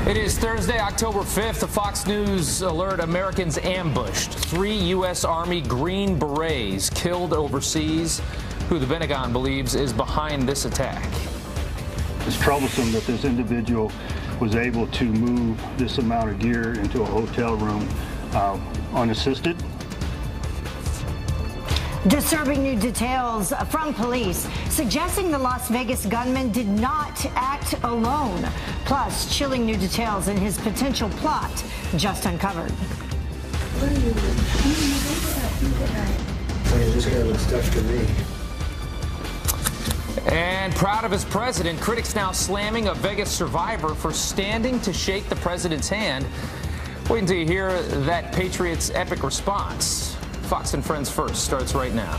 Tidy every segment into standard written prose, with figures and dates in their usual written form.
It is Thursday, October 5th. A Fox News alert: Americans ambushed. 3 U.S. Army Green Berets killed overseas. Who the Pentagon believes is behind this attack. It's troublesome that this individual was able to move this amount of gear into a hotel room unassisted. Disturbing new details from police suggesting the Las Vegas gunman did not act alone. Plus, chilling new details in his potential plot just uncovered. This guy looks tough to me. And proud of his president, critics now slamming a Vegas survivor for standing to shake the president's hand. Wait until you hear that Patriots' epic response. Fox and Friends First starts right now.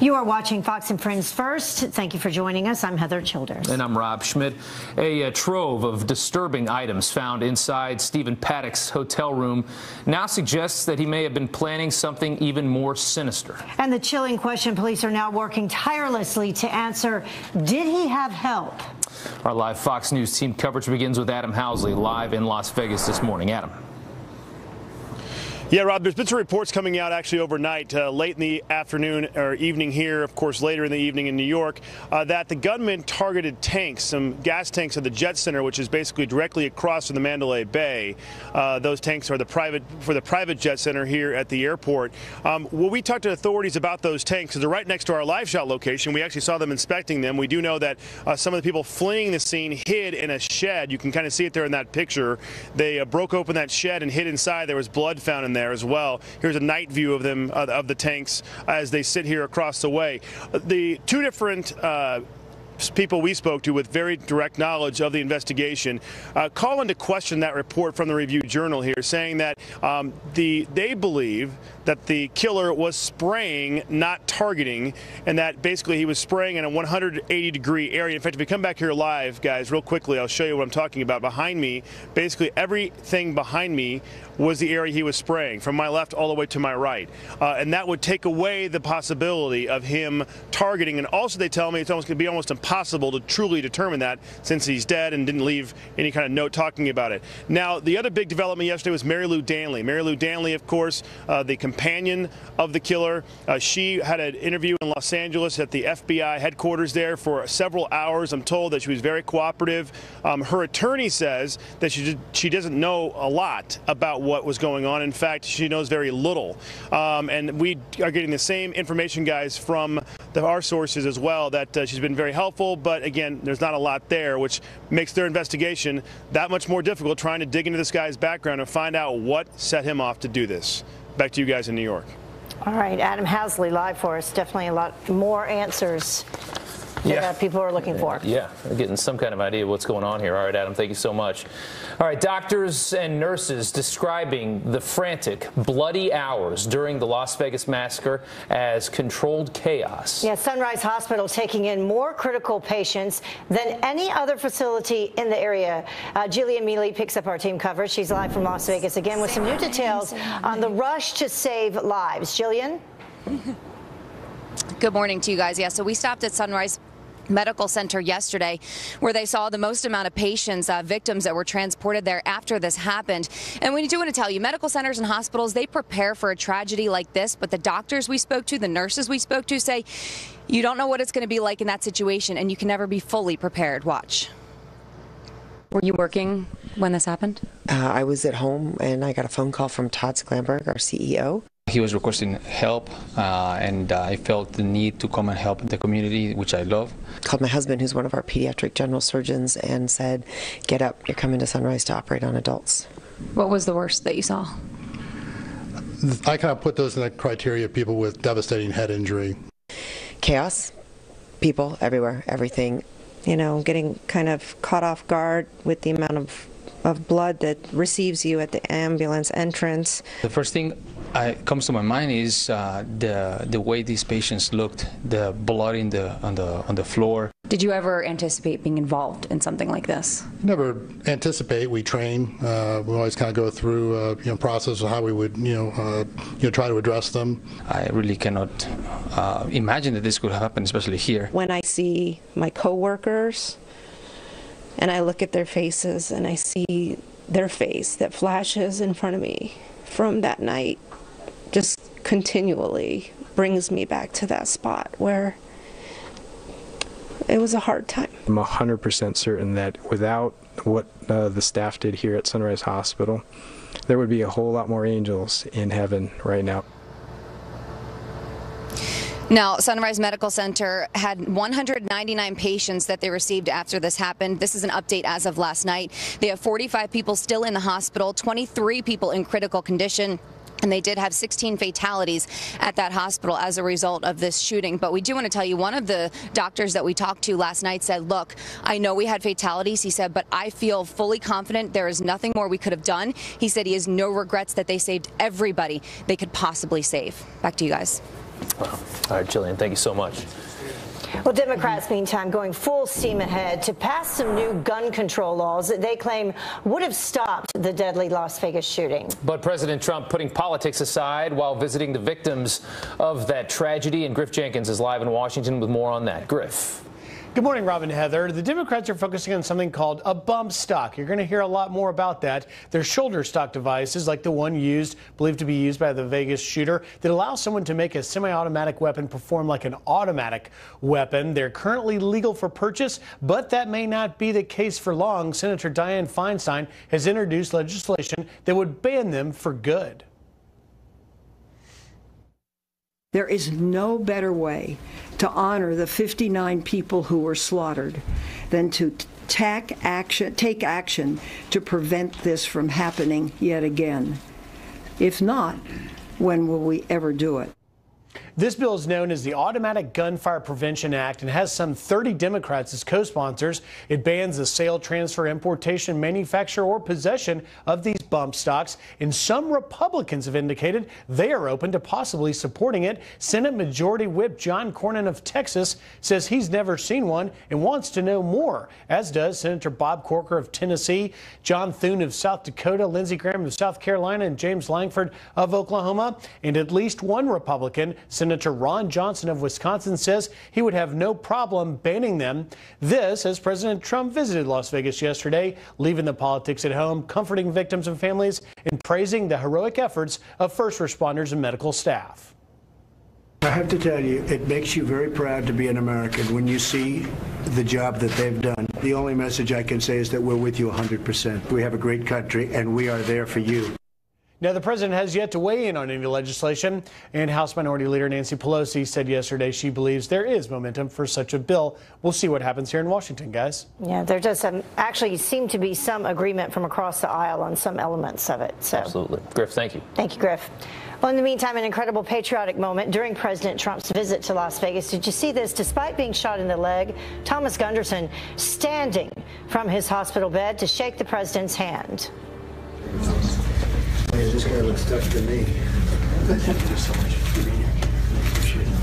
You are watching Fox and Friends First. Thank you for joining us. I'm Heather Childers. And I'm Rob Schmidt. A trove of disturbing items found inside Stephen Paddock's hotel room now suggests that he may have been planning something even more sinister. And the chilling question police are now working tirelessly to answer: did he have help? Our live Fox News team coverage begins with Adam Housley live in Las Vegas this morning. Adam. Yeah, Rob, there's been some reports coming out actually overnight, late in the afternoon or evening here, of course, later in the evening in New York, that the gunman targeted tanks, some gas tanks at the Jet Center, which is basically directly across from the Mandalay Bay. Those tanks are for the private Jet Center here at the airport. Well, we talked to authorities about those tanks because they're right next to our live shot location. We actually saw them inspecting them. We do know that some of the people fleeing the scene hid in a shed. You can kind of see it there in that picture. They broke open that shed and hid inside. There was blood found in there as well. Here's a night view of them, of the tanks as they sit here across the way. The two different people we spoke to with very direct knowledge of the investigation call into question that report from the Review Journal here, saying that they believe that the killer was spraying, not targeting, and that basically he was spraying in a 180-degree area. In fact, if we come back here live, guys, real quickly, I'll show you what I'm talking about. Behind me, basically everything behind me was the area he was spraying, from my left all the way to my right. And that would take away the possibility of him targeting. And also they tell me it's going to be almost impossible to truly determine that since he's dead and didn't leave any kind of note talking about it. Now, the other big development yesterday was Mary Lou Danley. Mary Lou Danley, of course, the companion of the killer. She had an interview in Los Angeles at the FBI headquarters there for several hours. I'm told that she was very cooperative. Her attorney says that she doesn't know a lot about what was going on. In fact, she knows very little. And we are getting the same information, guys, from our sources as well, that she's been very helpful. But again, there's not a lot there, which makes their investigation that much more difficult, trying to dig into this guy's background and find out what set him off to do this. Back to you guys in New York. All right, Adam Housley live for us. Definitely a lot more answers that people are looking for. Yeah, getting some kind of idea of what's going on here. All right, Adam, thank you so much. All right, doctors and nurses describing the frantic, bloody hours during the Las Vegas massacre as controlled chaos. Yeah, Sunrise Hospital taking in more critical patients than any other facility in the area. Jillian Mealy picks up our team coverage. She's live from Las Vegas again with some new details on the rush to save lives. Jillian? Good morning to you guys. Yeah, so we stopped at Sunrise Medical Center yesterday, where they saw the most amount of patients, victims that were transported there after this happened. And we do want to tell you, medical centers and hospitals, they prepare for a tragedy like this, but the doctors we spoke to, the nurses we spoke to say, you don't know what it's going to be like in that situation, and you can never be fully prepared. Watch. Were you working when this happened? I was at home, and I got a phone call from Todd Sklamberg, our CEO. He was requesting help, and I felt the need to come and help the community, which I love. Called my husband, who's one of our pediatric general surgeons, and said, get up, you're coming to Sunrise to operate on adults. What was the worst that you saw? I kind of put those in the criteria of people with devastating head injury. Chaos, people everywhere, everything. You know, getting kind of caught off guard with the amount of of blood that receives you at the ambulance entrance. The first thing comes to my mind is the way these patients looked, the blood on the floor. Did you ever anticipate being involved in something like this? Never anticipate. We train. We always kind of go through process of how we would try to address them. I really cannot imagine that this could happen, especially here. When I see my coworkers and I look at their faces and I see their face that flashes in front of me from that night, just continually brings me back to that spot where it was a hard time. I'm 100% certain that without what the staff did here at Sunrise Hospital, there would be a whole lot more angels in heaven right now. Now, Sunrise Medical Center had 199 patients that they received after this happened. This is an update as of last night. They have 45 people still in the hospital, 23 people in critical condition. And they did have 16 fatalities at that hospital as a result of this shooting. But we do want to tell you, one of the doctors that we talked to last night said, look, I know we had fatalities, he said, but I feel fully confident there is nothing more we could have done. He said he has no regrets that they saved everybody they could possibly save. Back to you guys. Wow. All right, Jillian, thank you so much. Well, Democrats, meantime, going full steam ahead to pass some new gun control laws that they claim would have stopped the deadly Las Vegas shooting. But President Trump putting politics aside while visiting the victims of that tragedy. And Griff Jenkins is live in Washington with more on that. Griff. Good morning, Rob and Heather. The Democrats are focusing on something called a bump stock. You're going to hear a lot more about that. They're shoulder stock devices like the one believed to be used by the Vegas shooter that allow someone to make a semi-automatic weapon perform like an automatic weapon. They're currently legal for purchase, but that may not be the case for long. Senator Dianne Feinstein has introduced legislation that would ban them for good. There is no better way to honor the 59 people who were slaughtered than to take action to prevent this from happening yet again. If not, when will we ever do it? This bill is known as the Automatic Gunfire Prevention Act and has some 30 Democrats as co-sponsors. It bans the sale, transfer, importation, manufacture, or possession of these bump stocks. And some Republicans have indicated they are open to possibly supporting it. Senate Majority Whip John Cornyn of Texas says he's never seen one and wants to know more, as does Senator Bob Corker of Tennessee, John Thune of South Dakota, Lindsey Graham of South Carolina, and James Langford of Oklahoma. And at least one Republican, Senator Ron Johnson of Wisconsin, says he would have no problem banning them. This as President Trump visited Las Vegas yesterday, leaving the politics at home, comforting victims and families, and praising the heroic efforts of first responders and medical staff. I have to tell you, it makes you very proud to be an American when you see the job that they've done. The only message I can say is that we're with you 100%. We have a great country, and we are there for you. Now, the president has yet to weigh in on any legislation, and House Minority Leader Nancy Pelosi said yesterday she believes there is momentum for such a bill. We'll see what happens here in Washington, guys. Yeah, there does actually seem to be some agreement from across the aisle on some elements of it. So. Absolutely. Griff, thank you. Thank you, Griff. Well, in the meantime, an incredible patriotic moment during President Trump's visit to Las Vegas. Did you see this? Despite being shot in the leg, Thomas Gunderson standing from his hospital bed to shake the president's hand. This guy looks tough to me. Thank you so much for being here. Appreciate it.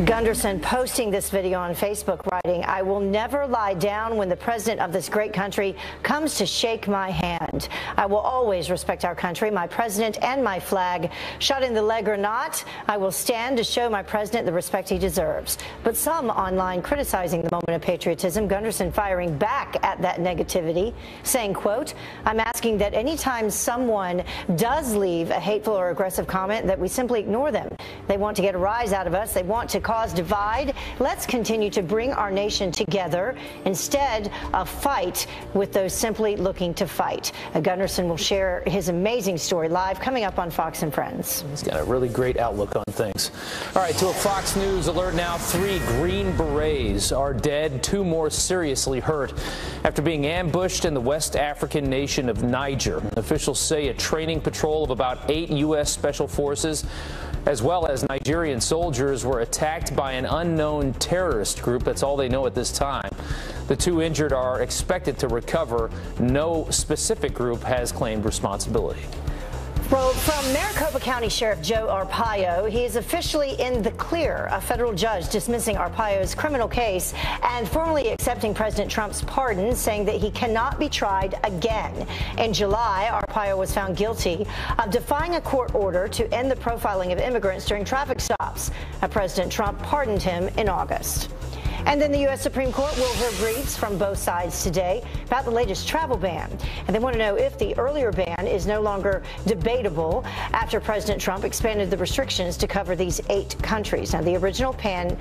Gunderson posting this video on Facebook, writing, "I will never lie down when the president of this great country comes to shake my hand. I will always respect our country, my president, and my flag. Shot in the leg or not, I will stand to show my president the respect he deserves." But some online criticizing the moment of patriotism, Gunderson firing back at that negativity, saying, quote, "I'm asking that anytime someone does leave a hateful or aggressive comment that we simply ignore them. They want to get a rise out of us. They want to cause divide. Let's continue to bring our nation together instead of fight with those simply looking to fight." Gunderson will share his amazing story live coming up on Fox and Friends. He's got a really great outlook on things. All right, to a Fox News alert now. 3 Green Berets are dead, 2 more seriously hurt after being ambushed in the West African nation of Niger. Officials say a training patrol of about 8 U.S. Special Forces as well as Nigerian soldiers were attacked by an unknown terrorist group. That's all they know at this time. The 2 injured are expected to recover. No specific group has claimed responsibility. Well, from Maricopa County Sheriff Joe Arpaio, he is officially in the clear. A federal judge dismissing Arpaio's criminal case and formally accepting President Trump's pardon, saying that he cannot be tried again. In July, Arpaio was found guilty of defying a court order to end the profiling of immigrants during traffic stops. President Trump pardoned him in August. And then the U.S. Supreme Court will hear briefs from both sides today about the latest travel ban. And they want to know if the earlier ban is no longer debatable after President Trump expanded the restrictions to cover these 8 countries. Now, the original ban,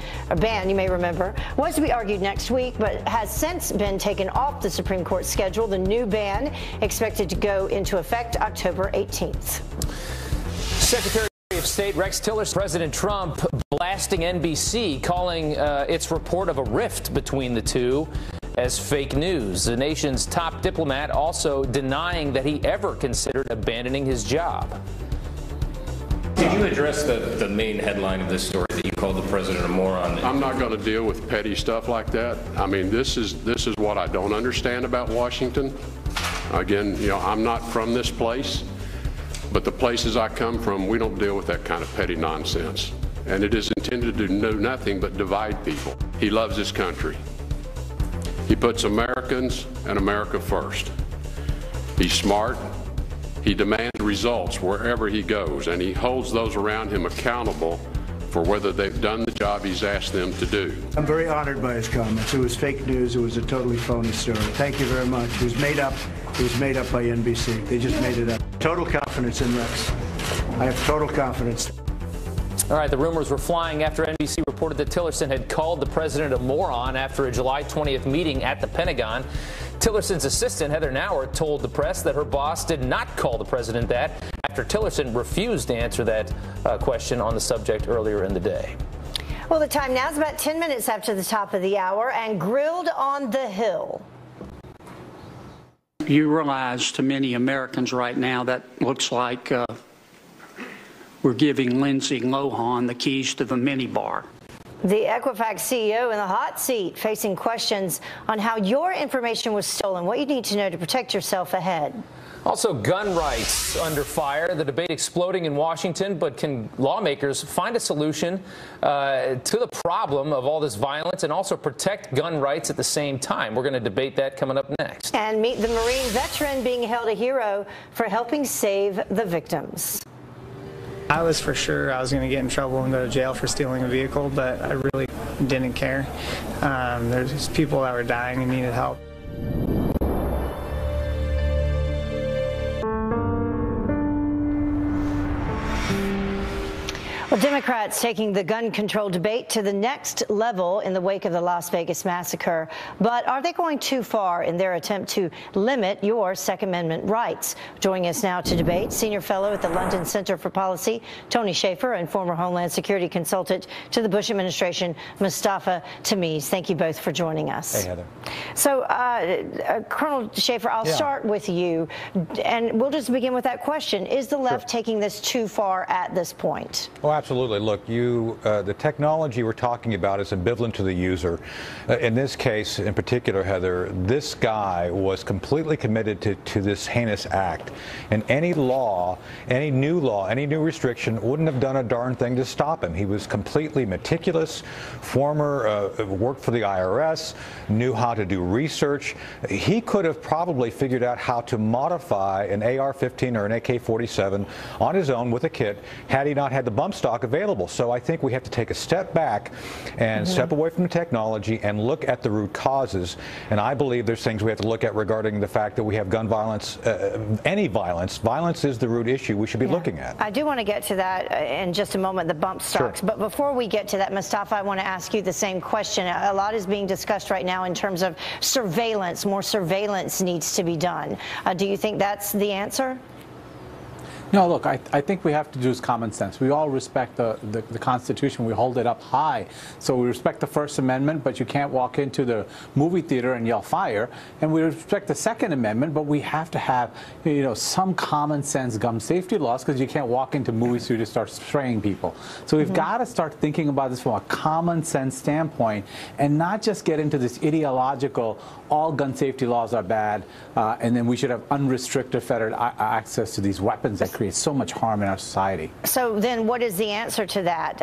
you may remember, was to be argued next week, but has since been taken off the Supreme Court schedule. The new ban expected to go into effect October 18th. Secretary of State Rex Tillerson, President Trump blasting NBC, calling its report of a rift between the two as fake news. The nation's top diplomat also denying that he ever considered abandoning his job. Did you address the main headline of this story that you called the president a moron? I'm not going to deal with petty stuff like that. I mean, this is what I don't understand about Washington. Again, you know, I'm not from this place. But the places I come from, we don't deal with that kind of petty nonsense. And it is intended to do nothing but divide people. He loves his country. He puts Americans and America first. He's smart. He demands results wherever he goes, and he holds those around him accountable for whether they've done the job he's asked them to do. I'm very honored by his comments. It was fake news. It was a totally phony story. Thank you very much. It was made up. It was made up by NBC. They just made it up. Total confidence in Rex. I have total confidence. All right, the rumors were flying after NBC reported that Tillerson had called the president a moron after a July 20th meeting at the Pentagon. Tillerson's assistant, Heather Nauert, told the press that her boss did not call the president that after Tillerson refused to answer that question on the subject earlier in the day. Well, the time now is about 10 minutes after the top of the hour, and Grilled on the Hill. You realize to many Americans right now that looks like we're giving Lindsay Lohan the keys to the minibar. The Equifax CEO in the hot seat, facing questions on how your information was stolen, what you need to know to protect yourself ahead. Also, gun rights under fire, the debate exploding in Washington, but can lawmakers find a solution to the problem of all this violence and also protect gun rights at the same time? We're going to debate that coming up next. And meet the Marine veteran being held a hero for helping save the victims. I was for sure I was going to get in trouble and go to jail for stealing a vehicle, but I really didn't care. There's people that were dying and needed help. Well, Democrats taking the gun control debate to the next level in the wake of the Las Vegas massacre. But are they going too far in their attempt to limit your Second Amendment rights? Joining us now to debate, senior fellow at the London Center for Policy, Tony Shaffer, and former Homeland Security consultant to the Bush administration, Mustafa Tamiz. Thank you both for joining us. Hey, Heather. So, Colonel Shaffer, I'll start with you, and we'll just begin with that question. Is the left taking this too far at this point? Oh, absolutely. Look, the technology we're talking about is ambivalent to the user. In this case, in particular, Heather, this guy was completely committed to this heinous act. And any law, any new restriction wouldn't have done a darn thing to stop him. He was completely meticulous, worked for the IRS, knew how to do research. He could have probably figured out how to modify an AR-15 or an AK-47 on his own with a kit had he not had the bump stock available. So I think we have to take a step back and step away from the technology and look at the root causes. And I believe there's things we have to look at regarding the fact that we have gun violence, any violence. Violence is the root issue we should be looking at. I do want to get to that in just a moment, the bump stocks. But before we get to that, Mustafa, I want to ask you the same question. A lot is being discussed right now in terms of surveillance. More surveillance needs to be done. Do you think that's the answer? No, look, I think we have to use common sense. We all respect the Constitution. We hold it up high. So we respect the First Amendment, but you can't walk into the movie theater and yell fire. And we respect the Second Amendment, but we have to have, you know, some common sense gun safety laws, because you can't walk into movie theaters and start spraying people. So we've got to start thinking about this from a common sense standpoint and not just get into this ideological, all gun safety laws are bad, and then we should have unrestricted federal access to these weapons that create so much harm in our society. So then what is the answer to that?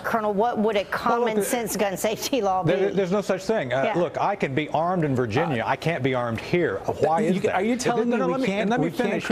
Colonel, what would a common sense gun safety law be? There's no such thing. Look, I can be armed in Virginia. I can't be armed here. Why is that? Are you telling me we can't? Let me finish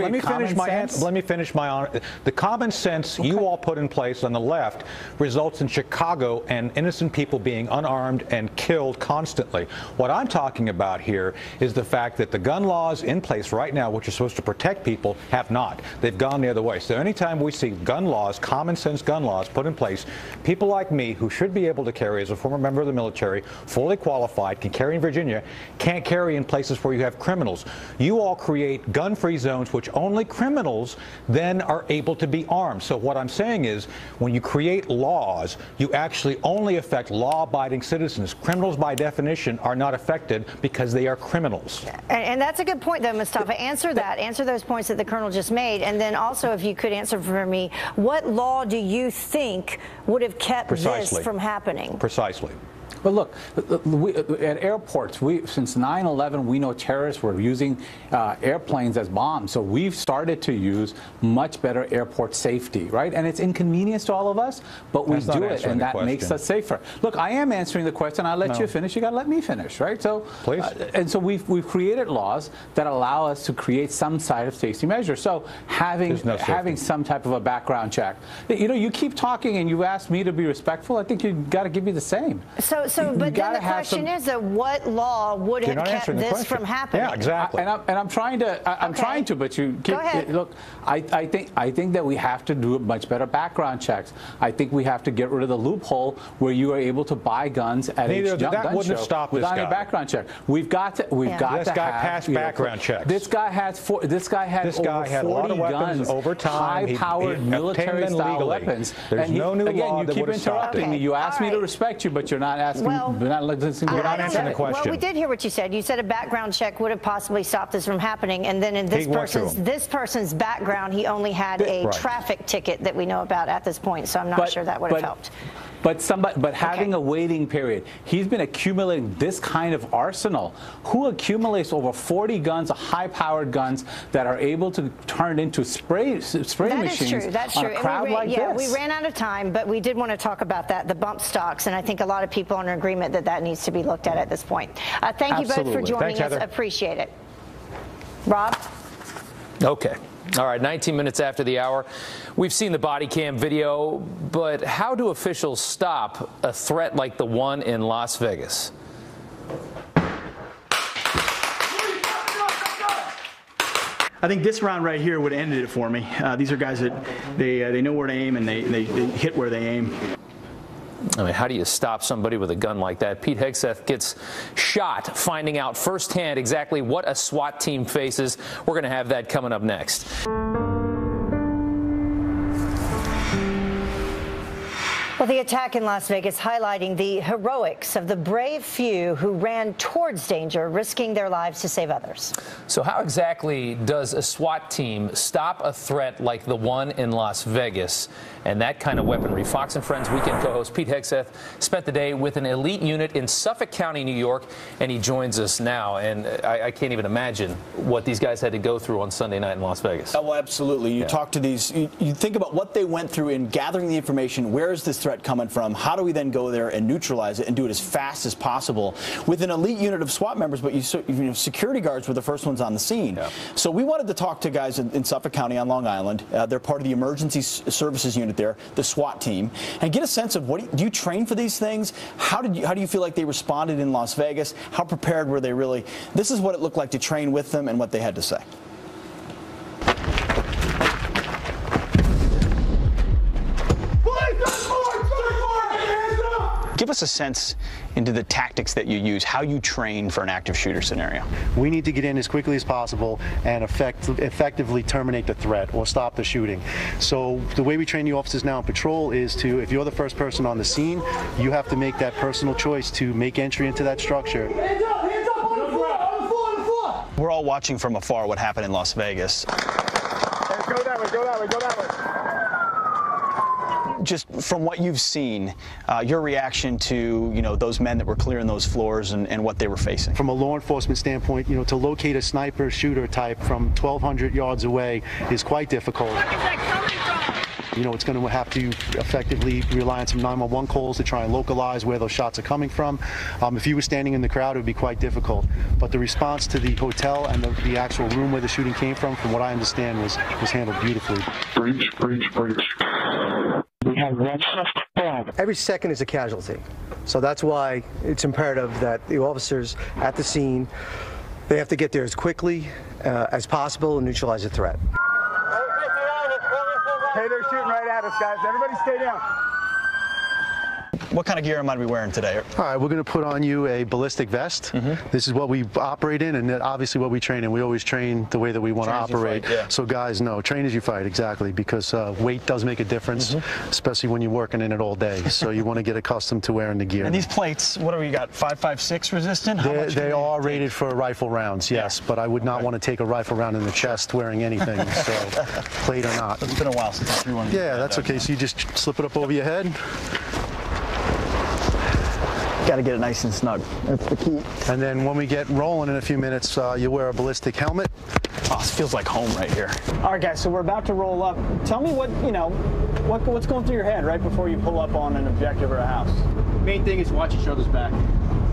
my answer. Let me finish my answer. The common sense you all put in place on the left results in Chicago and innocent people being unarmed and killed constantly. What I'm talking about here is the fact that the gun laws in place right now, which are supposed to protect people, have not. They've gone the other way. So anytime we see gun laws, common sense gun laws put in place, people like me who should be able to carry as a former member of the military, fully qualified, can carry in Virginia, can't carry in places where you have criminals. You all create gun-free zones which only criminals then are able to be armed. So what I'm saying is when you create laws, you actually only affect law-abiding citizens. Criminals by definition are not affected because they are criminals. And that's a good point, though, Mustafa. Answer that. Answer those points that the Colonel just made. And then also, if you could answer for me, what law do you think would have kept this from happening? Precisely. But look, at airports, since 9/11, we know terrorists were using airplanes as bombs. So we've started to use much better airport safety, right? And it's inconvenience to all of us, but we do it, and that makes us safer. Look, I am answering the question. I'll let you finish. You got to let me finish, right? So, please. And so we've created laws that allow us to create some side of safety measure. So having some type of a background check. You know, you keep talking, and you asked me to be respectful. I think you got to give me the same. But then the question is that what law would have kept this from happening? Yeah, exactly. And I'm trying to, but you keep, look. I think that we have to do much better background checks. I think we have to get rid of the loophole where you are able to buy guns at a gun show without a background check. We've got to this guy passed background checks. This guy had over 40 guns, over time, high-powered military-style weapons. There's no new law that would have stopped it. You asked me to respect you, but you're not asking. You're not answering the question. Well, we did hear what you said. You said a background check would have possibly stopped this from happening, and then in this person's background, he only had a traffic ticket that we know about at this point. So I'm not sure that would have helped. But having a waiting period, he's been accumulating this kind of arsenal. Who accumulates over 40 guns, high-powered guns that are able to turn into spray machines? That is true. That's true. On a crowd like this? We ran out of time, but we did want to talk about that, the bump stocks, and I think a lot of people are in agreement that needs to be looked at this point. Thank you both for joining us. Appreciate it. Rob? Okay. All right, 19 minutes after the hour. We've seen the body cam video, but how do officials stop a threat like the one in Las Vegas? I think this round right here would have ended it for me. These are guys that they know where to aim, and they hit where they aim. I mean, how do you stop somebody with a gun like that? Pete Hegseth gets shot, finding out firsthand exactly what a SWAT team faces. We're going to have that coming up next. Well, the attack in Las Vegas highlighting the heroics of the brave few who ran towards danger, risking their lives to save others. So how exactly does a SWAT team stop a threat like the one in Las Vegas and that kind of weaponry? Fox and Friends weekend co-host Pete Hegseth spent the day with an elite unit in Suffolk County, New York, and he joins us now. And I can't even imagine what these guys had to go through on Sunday night in Las Vegas. Oh, well, absolutely. You talk to these, you think about what they went through in gathering the information. Where is this threat coming from? How do we then go there and neutralize it and do it as fast as possible with an elite unit of SWAT members? But security guards were the first ones on the scene. So we wanted to talk to guys in Suffolk County on Long Island. They're part of the emergency services unit there, the SWAT team, and get a sense of do you train for these things? How do you feel like they responded in Las Vegas? How prepared were they really? This is what it looked like to train with them and what they had to say. Give us us a sense into the tactics that you use, how you train for an active shooter scenario. We need to get in as quickly as possible and effectively terminate the threat or stop the shooting. So the way we train the officers now in patrol is to, if you're the first person on the scene, you have to make that personal choice to make entry into that structure. Hands up on the floor, on the floor, on the floor! We're all watching from afar what happened in Las Vegas. Go that way, go that way, go that way. Just from what you've seen, your reaction to, those men that were clearing those floors and what they were facing. From a law enforcement standpoint, to locate a sniper shooter type from 1,200 yards away is quite difficult. It's going to have to effectively rely on some 911 calls to try and localize where those shots are coming from. If you were standing in the crowd, it would be quite difficult. But the response to the hotel and the actual room where the shooting came from what I understand, was handled beautifully. Breach. We have one suspect. Every second is a casualty. So that's why it's imperative that the officers at the scene, they have to get there as quickly as possible and neutralize the threat. Hey, they're shooting right at us, guys. Everybody stay down. What kind of gear am I to be wearing today? All right, we're going to put on you a ballistic vest. This is what we operate in, and obviously what we train in. We always train the way that we want to operate. So guys, no, train as you fight, exactly, because weight does make a difference, especially when you're working in it all day. So you want to get accustomed to wearing the gear. And these plates, what do we got, 5.56 resistant? They are rated for rifle rounds, yes, but I would not want to take a rifle round in the chest wearing anything, so plate or not. It's been a while since I threw one. Yeah, that's okay. So you just slip it up over your head. Got to get it nice and snug. That's the key. And then when we get rolling in a few minutes, you wear a ballistic helmet. Oh, this feels like home right here. All right, guys, so we're about to roll up. Tell me what's going through your head right before you pull up on an objective or a house? Main thing is watch each other's back.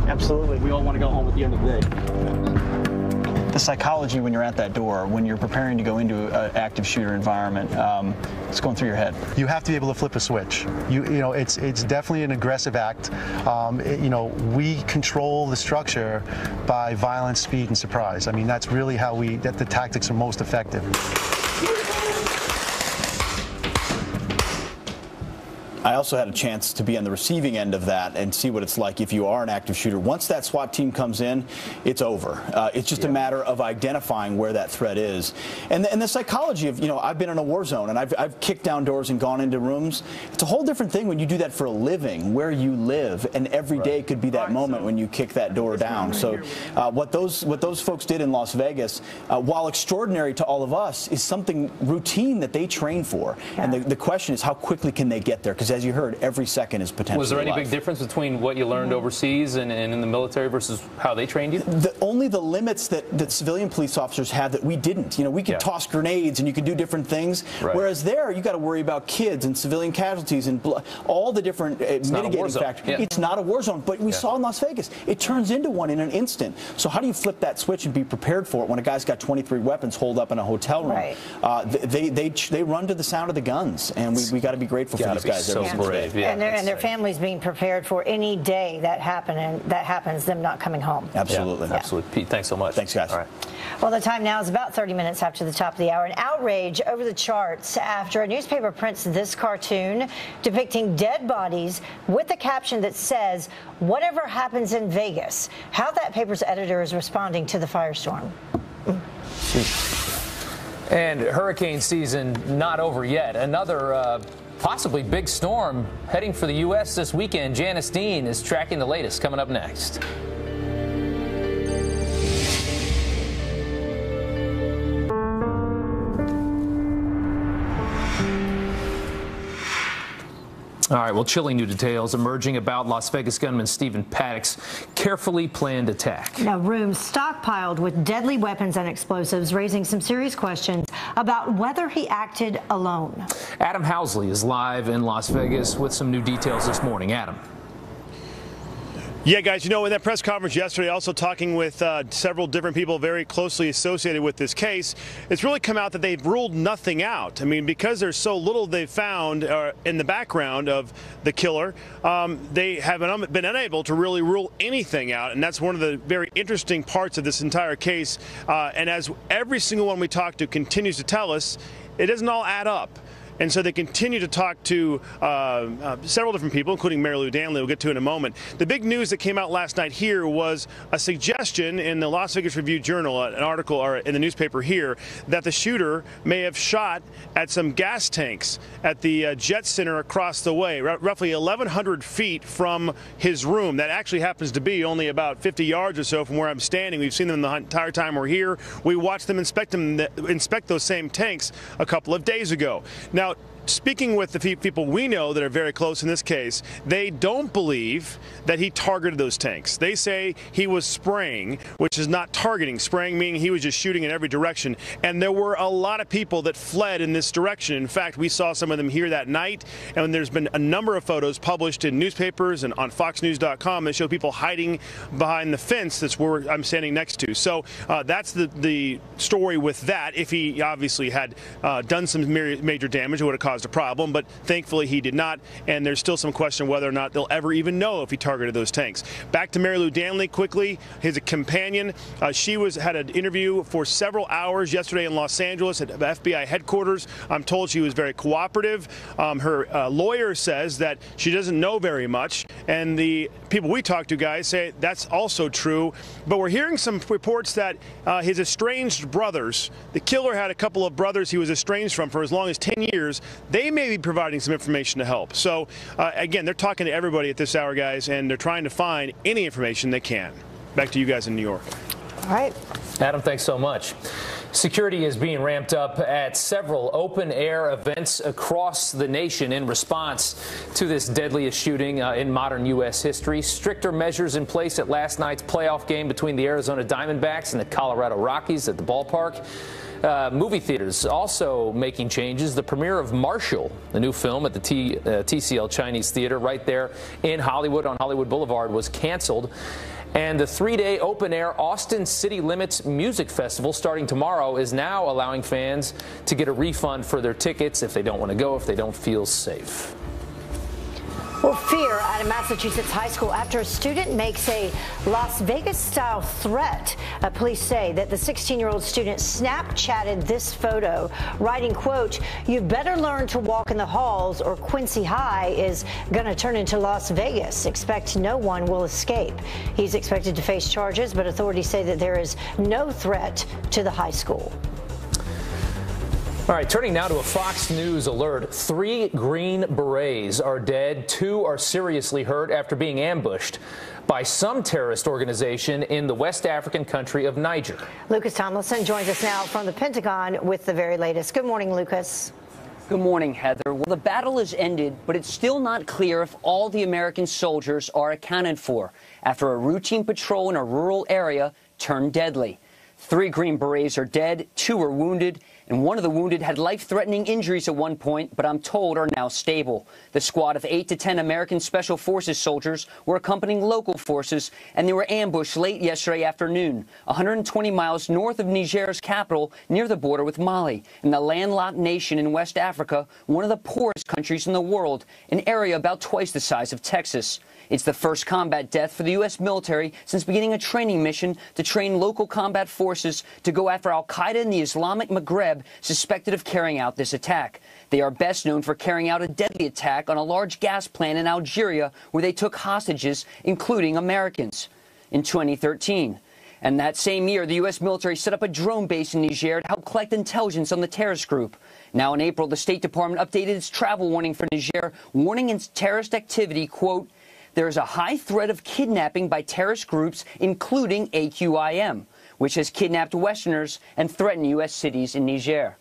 Absolutely. We all want to go home at the end of the day. The psychology when you're at that door, when you're preparing to go into an active shooter environment, it's going through your head. You have to be able to flip a switch. It's definitely an aggressive act. We control the structure by violence, speed, and surprise. I mean, that's really how the tactics are most effective. I also had a chance to be on the receiving end of that and see what it's like if you are an active shooter. Once that SWAT team comes in, it's over. It's just a matter of identifying where that threat is. And the psychology of, I've been in a war zone and I've kicked down doors and gone into rooms. It's a whole different thing when you do that for a living, where you live, and every day could be that moment when you kick that door down. So what those folks did in Las Vegas, while extraordinary to all of us, is something routine that they train for. Yeah. And the question is, how quickly can they get there? Because as you heard, every second is potentially Was there any life. big difference between what you learned overseas and in the military versus how they trained you? Only the limits that civilian police officers have that we didn't. We could toss grenades and you could do different things, whereas there you got to worry about kids and civilian casualties and all the different mitigating factors. Yeah. It's not a war zone, but we saw in Las Vegas, it turns into one in an instant. So how do you flip that switch and be prepared for it when a guy's got 23 weapons holed up in a hotel room? Right. They run to the sound of the guns, and we got to be grateful for these guys. So brave, and their families being prepared for any day that happens, them not coming home. Absolutely. Yeah. Absolutely. Pete, thanks so much. Thanks, guys. All right. Well, the time now is about 30 minutes after the top of the hour. An outrage over the charts after a newspaper prints this cartoon depicting dead bodies with a caption that says, "Whatever happens in Vegas." How that paper's editor is responding to the firestorm. And hurricane season not over yet. Another possibly big storm heading for the U.S. this weekend. Janice Dean is tracking the latest, coming up next. All right, well, chilling new details emerging about Las Vegas gunman Stephen Paddock's carefully planned attack. Now, rooms stockpiled with deadly weapons and explosives, raising some serious questions about whether he acted alone. Adam Housley is live in Las Vegas with some new details this morning. Adam. Yeah, guys, in that press conference yesterday, also talking with several different people very closely associated with this case, it's really come out that they've ruled nothing out. I mean, because there's so little they've found in the background of the killer, they haven't been unable to really rule anything out. And that's one of the very interesting parts of this entire case. And as every single one we talk to continues to tell us, it doesn't all add up. And so they continue to talk to several different people, including Mary Lou Danley, we'll get to in a moment. The big news that came out last night here was a suggestion in the Las Vegas Review-Journal, an article or in the newspaper here, that the shooter may have shot at some gas tanks at the Jet Center across the way, roughly 1,100 feet from his room. That actually happens to be only about 50 yards or so from where I'm standing. We've seen them the entire time we're here. We watched them inspect those same tanks a couple of days ago. Now, speaking with the people we know that are very close in this case, they don't believe that he targeted those tanks. They say he was spraying, which is not targeting. Spraying meaning he was just shooting in every direction. And there were a lot of people that fled in this direction. In fact, we saw some of them here that night, and there's been a number of photos published in newspapers and on FoxNews.com that show people hiding behind the fence that's where I'm standing next to. So that's the story with that. If he obviously had done some major damage, it would have caused a problem, but thankfully he did not, and there's still some question whether or not they'll ever even know if he targeted those tanks. Back to Mary Lou Danley quickly, his companion. She had an interview for several hours yesterday in Los Angeles at FBI headquarters. I'm told she was very cooperative. Her lawyer says that she doesn't know very much, and the people we talked to, guys, say that's also true. But we're hearing some reports that his estranged brothers, the killer had a couple of brothers he was estranged from for as long as 10 years. They may be providing some information to help. So, again, they're talking to everybody at this hour, guys, and they're trying to find any information they can. Back to you guys in New York. All right. Adam, thanks so much. Security is being ramped up at several open-air events across the nation in response to this deadliest shooting in modern U.S. history. Stricter measures in place at last night's playoff game between the Arizona Diamondbacks and the Colorado Rockies at the ballpark. Movie theaters also making changes. The premiere of Marshall, the new film at the TCL Chinese Theater right there in Hollywood on Hollywood Boulevard, was canceled. And the 3-day open-air Austin City Limits Music Festival starting tomorrow is now allowing fans to get a refund for their tickets if they don't want to go, if they don't feel safe. Well, fear at a Massachusetts high school after a student makes a Las Vegas-style threat. Police say that the 16-year-old student Snapchatted this photo, writing, quote, "You better learn to walk in the halls or Quincy High is going to turn into Las Vegas. Expect no one will escape." He's expected to face charges, but authorities say that there is no threat to the high school. All right, turning now to a Fox News alert. 3 Green Berets are dead. 2 are seriously hurt after being ambushed by some terrorist organization in the West African country of Niger. Lucas Tomlinson joins us now from the Pentagon with the very latest. Good morning, Lucas. Good morning, Heather. Well, the battle has ended, but it's still not clear if all the American soldiers are accounted for after a routine patrol in a rural area turned deadly. 3 Green Berets are dead, 2 are wounded, and one of the wounded had life-threatening injuries at one point, but I'm told are now stable. The squad of 8 to 10 American Special Forces soldiers were accompanying local forces, and they were ambushed late yesterday afternoon, 120 miles north of Niger's capital, near the border with Mali, in the landlocked nation in West Africa, one of the poorest countries in the world, an area about twice the size of Texas. It's the first combat death for the U.S. military since beginning a training mission to train local combat forces to go after al-Qaeda in the Islamic Maghreb suspected of carrying out this attack. They are best known for carrying out a deadly attack on a large gas plant in Algeria where they took hostages, including Americans, in 2013. And that same year, the U.S. military set up a drone base in Niger to help collect intelligence on the terrorist group. Now in April, the State Department updated its travel warning for Niger, warning against terrorist activity, quote, "There is a high threat of kidnapping by terrorist groups, including AQIM, which has kidnapped Westerners and threatened U.S. cities in Niger."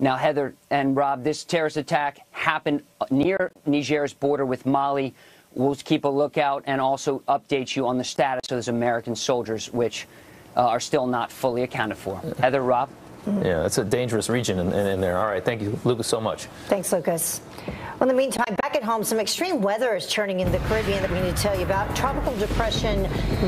Now, Heather and Rob, this terrorist attack happened near Niger's border with Mali. We'll keep a lookout and also update you on the status of those American soldiers, which are still not fully accounted for. Heather, Rob? Yeah, it's a dangerous region in there. All right, thank you, Lucas, so much. Thanks, Lucas. Well, in the meantime, back at home, some extreme weather is churning in the Caribbean that we need to tell you about. Tropical depression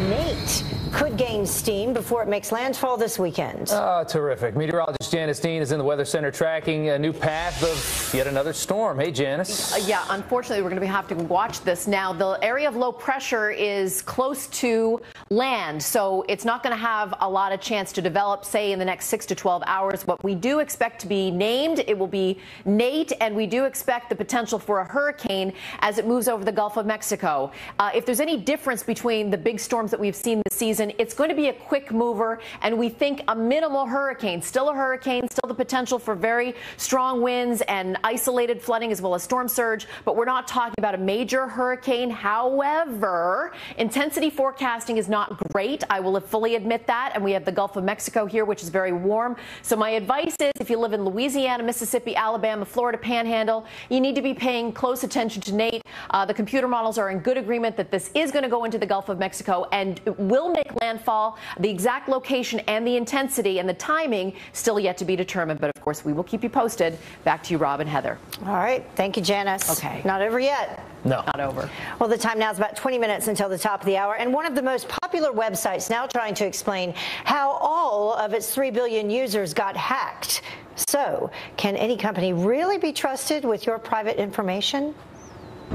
Nate could gain steam before it makes landfall this weekend. Oh, terrific. Meteorologist Janice Dean is in the Weather Center tracking a new path of yet another storm. Hey, Janice. Yeah, unfortunately, we're going to have to watch this now. The area of low pressure is close to land, so it's not going to have a lot of chance to develop, say, in the next 6 to 12 hours. What we do expect to be named, it will be Nate, and we do expect the potential for a hurricane as it moves over the Gulf of Mexico. If there's any difference between the big storms that we've seen this season, it's going to be a quick mover, and we think a minimal hurricane, still the potential for very strong winds and isolated flooding as well as storm surge, but we're not talking about a major hurricane. However, intensity forecasting is not great. I will fully admit that, and we have the Gulf of Mexico here, which is very warm. So my advice is, if you live in Louisiana, Mississippi, Alabama, Florida Panhandle, you need to be paying close attention to Nate. The computer models are in good agreement that this is going to go into the Gulf of Mexico and will make landfall. The exact location and the intensity and the timing still yet to be determined, but of course we will keep you posted. Back to you, Rob and Heather. All right. Thank you, Janice. Okay. Not over yet. No. Not over. Well, the time now is about 20 minutes until the top of the hour, and one of the most popular websites now trying to explain how all of its 3 billion users got hacked. So, can any company really be trusted with your private information?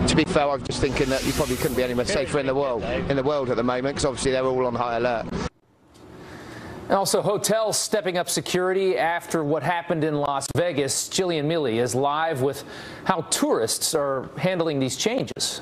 To be fair, I'm just thinking that you probably couldn't be any more safer in the world at the moment, because obviously they're all on high alert. And also, hotels stepping up security after what happened in Las Vegas. Jillian Milley is live with how tourists are handling these changes.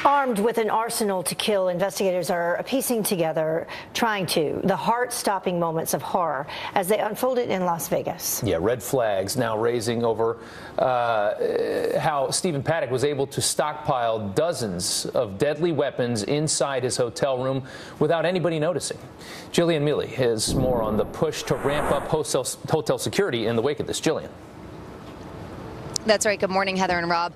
Armed with an arsenal to kill, investigators are piecing together, the heart-stopping moments of horror as they unfolded in Las Vegas. Yeah, red flags now raising over how Stephen Paddock was able to stockpile dozens of deadly weapons inside his hotel room without anybody noticing. Jillian Milley has more on the push to ramp up hotel security in the wake of this. Jillian. That's right. Good morning, Heather and Rob.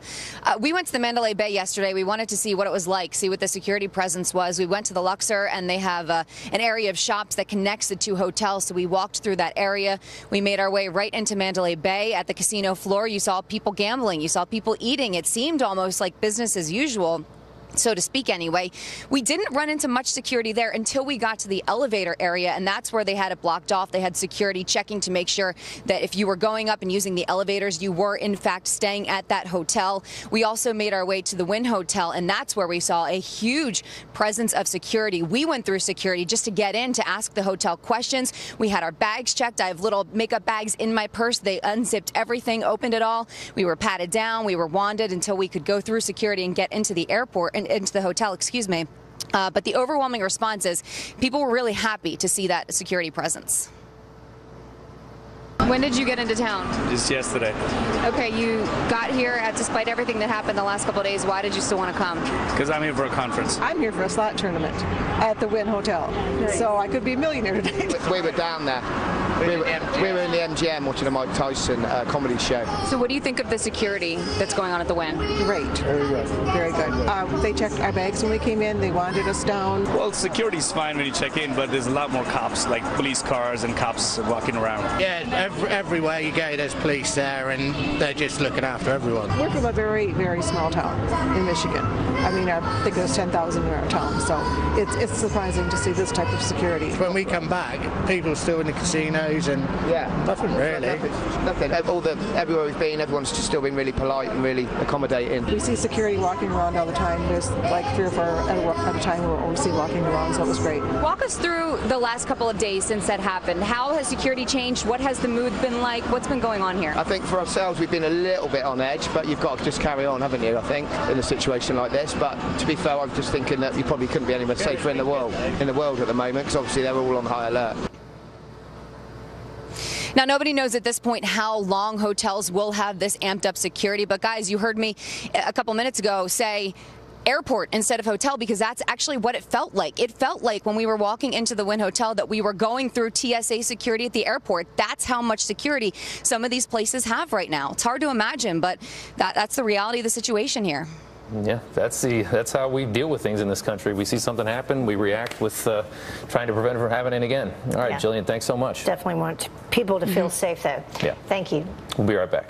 We went to the Mandalay Bay yesterday. We wanted to see what it was like, see what the security presence was. We went to the Luxor, and they have an area of shops that connects the two hotels. So we walked through that area. We made our way right into Mandalay Bay. At the casino floor, you saw people gambling. You saw people eating. It seemed almost like business as usual, so to speak anyway. We didn't run into much security there until we got to the elevator area, and that's where they had it blocked off. They had security checking to make sure that if you were going up and using the elevators, you were in fact staying at that hotel. We also made our way to the Wynn Hotel, and that's where we saw a huge presence of security. We went through security just to get in to ask the hotel questions. We had our bags checked. I have little makeup bags in my purse. They unzipped everything, opened it all. We were patted down. We were wanded until we could go through security and get into the airport, into the hotel, excuse me. But the overwhelming response is people were really happy to see that security presence. When did you get into town? Just yesterday. Okay, you got here despite everything that happened the last couple of days. Why did you still want to come? Because I'm here for a conference. I'm here for a slot tournament at the Wynn Hotel. Nice. So I could be a millionaire tonight. We were down there. We were in the MGM watching a Mike Tyson comedy show. So what do you think of the security that's going on at the Wynn? Great. Very good. Very good. They checked our bags when we came in. They wanted us down. Well, security's fine when you check in, but there's a lot more cops, like police cars and cops walking around. Yeah, everywhere you go, there's police there, and they're just looking after everyone. We're from a very, very small town in Michigan. I mean, I think there's 10,000 in our town, so it's surprising to see this type of security. When we come back, people are still in the casinos and nothing really. Nothing. Everywhere we've been, everyone's just still been really polite and really accommodating. We see security walking around all the time. There's like 3 or 4 at a time we're obviously walking around, so it was great. Walk us through the last couple of days since that happened. How has security changed? What has the mood been like? What's been going on here? I think for ourselves, we've been a little bit on edge, but you've got to just carry on, haven't you, I think, in a situation like this. But to be fair, I'm just thinking that you probably couldn't be any more safer in the world at the moment, because obviously they're all on high alert. Now, nobody knows at this point how long hotels will have this amped up security. But guys, you heard me a couple minutes ago say airport instead of hotel, because that's actually what it felt like. It felt like when we were walking into the Wynn Hotel that we were going through TSA security at the airport. That's how much security some of these places have right now. It's hard to imagine, but that's the reality of the situation here. Yeah, that's how we deal with things in this country. We see something happen, we react with trying to prevent it from happening again. All right, Jillian, thanks so much. Definitely want people to feel safe, though. Yeah. Thank you. We'll be right back.